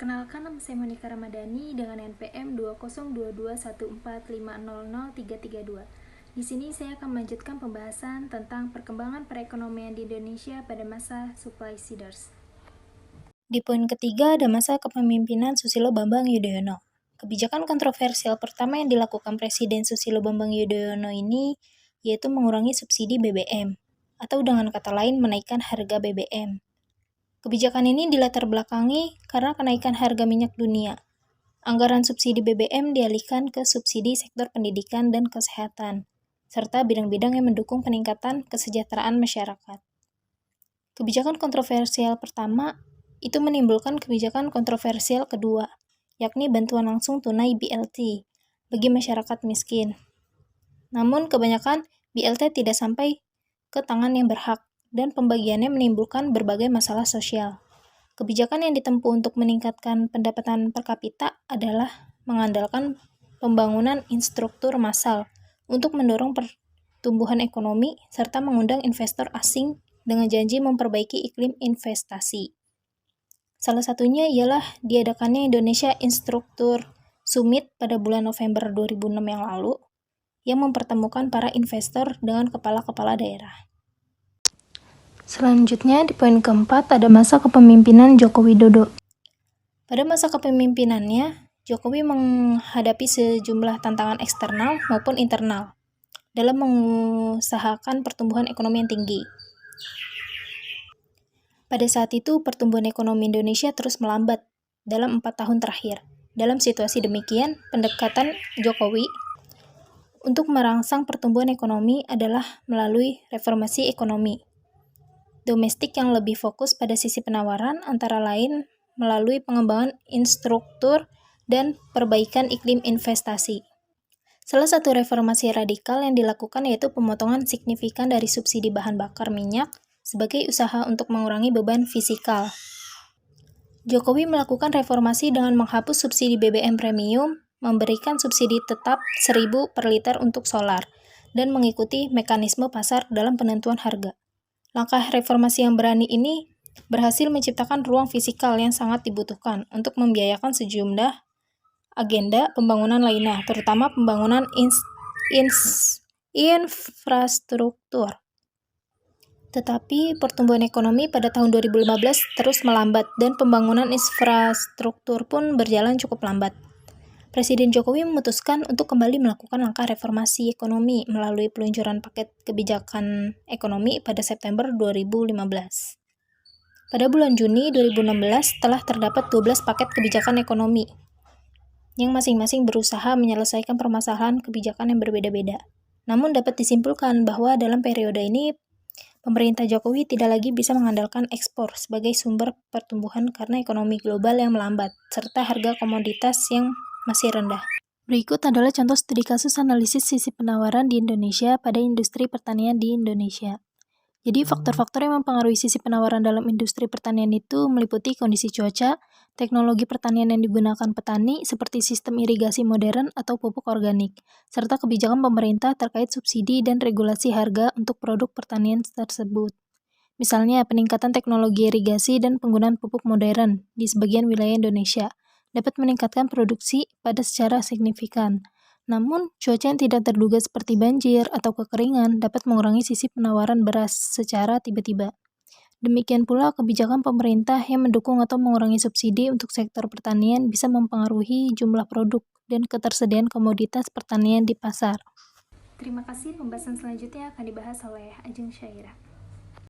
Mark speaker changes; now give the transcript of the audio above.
Speaker 1: Perkenalkan, nama saya Monika Ramadhani dengan NPM 202214500332. Di sini saya akan melanjutkan pembahasan tentang perkembangan perekonomian di Indonesia pada masa Supply Seeders. Di poin ketiga ada masa kepemimpinan Susilo Bambang Yudhoyono. Kebijakan kontroversial pertama yang dilakukan Presiden Susilo Bambang Yudhoyono ini yaitu mengurangi subsidi BBM, atau dengan kata lain menaikkan harga BBM. Kebijakan ini dilatar belakangi karena kenaikan harga minyak dunia. Anggaran subsidi BBM dialihkan ke subsidi sektor pendidikan dan kesehatan, serta bidang-bidang yang mendukung peningkatan kesejahteraan masyarakat. Kebijakan kontroversial pertama itu menimbulkan kebijakan kontroversial kedua, yakni bantuan langsung tunai BLT bagi masyarakat miskin. Namun kebanyakan BLT tidak sampai ke tangan yang berhak, dan pembagiannya menimbulkan berbagai masalah sosial. Kebijakan yang ditempuh untuk meningkatkan pendapatan per kapita adalah mengandalkan pembangunan infrastruktur massal untuk mendorong pertumbuhan ekonomi serta mengundang investor asing dengan janji memperbaiki iklim investasi. Salah satunya ialah diadakannya Indonesia Infrastructure Summit pada bulan November 2006 yang lalu yang mempertemukan para investor dengan kepala-kepala daerah. Selanjutnya, di poin keempat ada masa kepemimpinan Joko Widodo. Pada masa kepemimpinannya, Jokowi menghadapi sejumlah tantangan eksternal maupun internal dalam mengusahakan pertumbuhan ekonomi yang tinggi. Pada saat itu, pertumbuhan ekonomi Indonesia terus melambat dalam 4 tahun terakhir. Dalam situasi demikian, pendekatan Jokowi untuk merangsang pertumbuhan ekonomi adalah melalui reformasi ekonomi domestik yang lebih fokus pada sisi penawaran, antara lain melalui pengembangan infrastruktur dan perbaikan iklim investasi. Salah satu reformasi radikal yang dilakukan yaitu pemotongan signifikan dari subsidi bahan bakar minyak sebagai usaha untuk mengurangi beban fiskal. Jokowi melakukan reformasi dengan menghapus subsidi BBM premium, memberikan subsidi tetap 1.000 per liter untuk solar, dan mengikuti mekanisme pasar dalam penentuan harga. Langkah reformasi yang berani ini berhasil menciptakan ruang fiskal yang sangat dibutuhkan untuk membiayakan sejumlah agenda pembangunan lainnya, terutama pembangunan infrastruktur. Tetapi pertumbuhan ekonomi pada tahun 2015 terus melambat dan pembangunan infrastruktur pun berjalan cukup lambat. Presiden Jokowi memutuskan untuk kembali melakukan langkah reformasi ekonomi melalui peluncuran paket kebijakan ekonomi pada September 2015. Pada bulan Juni 2016 telah terdapat 12 paket kebijakan ekonomi yang masing-masing berusaha menyelesaikan permasalahan kebijakan yang berbeda-beda. Namun dapat disimpulkan bahwa dalam periode ini pemerintah Jokowi tidak lagi bisa mengandalkan ekspor sebagai sumber pertumbuhan karena ekonomi global yang melambat serta harga komoditas yang masih rendah. Berikut adalah contoh studi kasus analisis sisi penawaran di Indonesia pada industri pertanian di Indonesia. Jadi faktor-faktor yang mempengaruhi sisi penawaran dalam industri pertanian itu meliputi kondisi cuaca, teknologi pertanian yang digunakan petani seperti sistem irigasi modern atau pupuk organik, serta kebijakan pemerintah terkait subsidi dan regulasi harga untuk produk pertanian tersebut. Misalnya peningkatan teknologi irigasi dan penggunaan pupuk modern di sebagian wilayah Indonesia dapat meningkatkan produksi pada secara signifikan. Namun, cuaca yang tidak terduga seperti banjir atau kekeringan dapat mengurangi sisi penawaran beras secara tiba-tiba. Demikian pula, kebijakan pemerintah yang mendukung atau mengurangi subsidi untuk sektor pertanian bisa mempengaruhi jumlah produk dan ketersediaan komoditas pertanian di pasar. Terima kasih, pembahasan selanjutnya akan dibahas oleh Ajeng Syaira.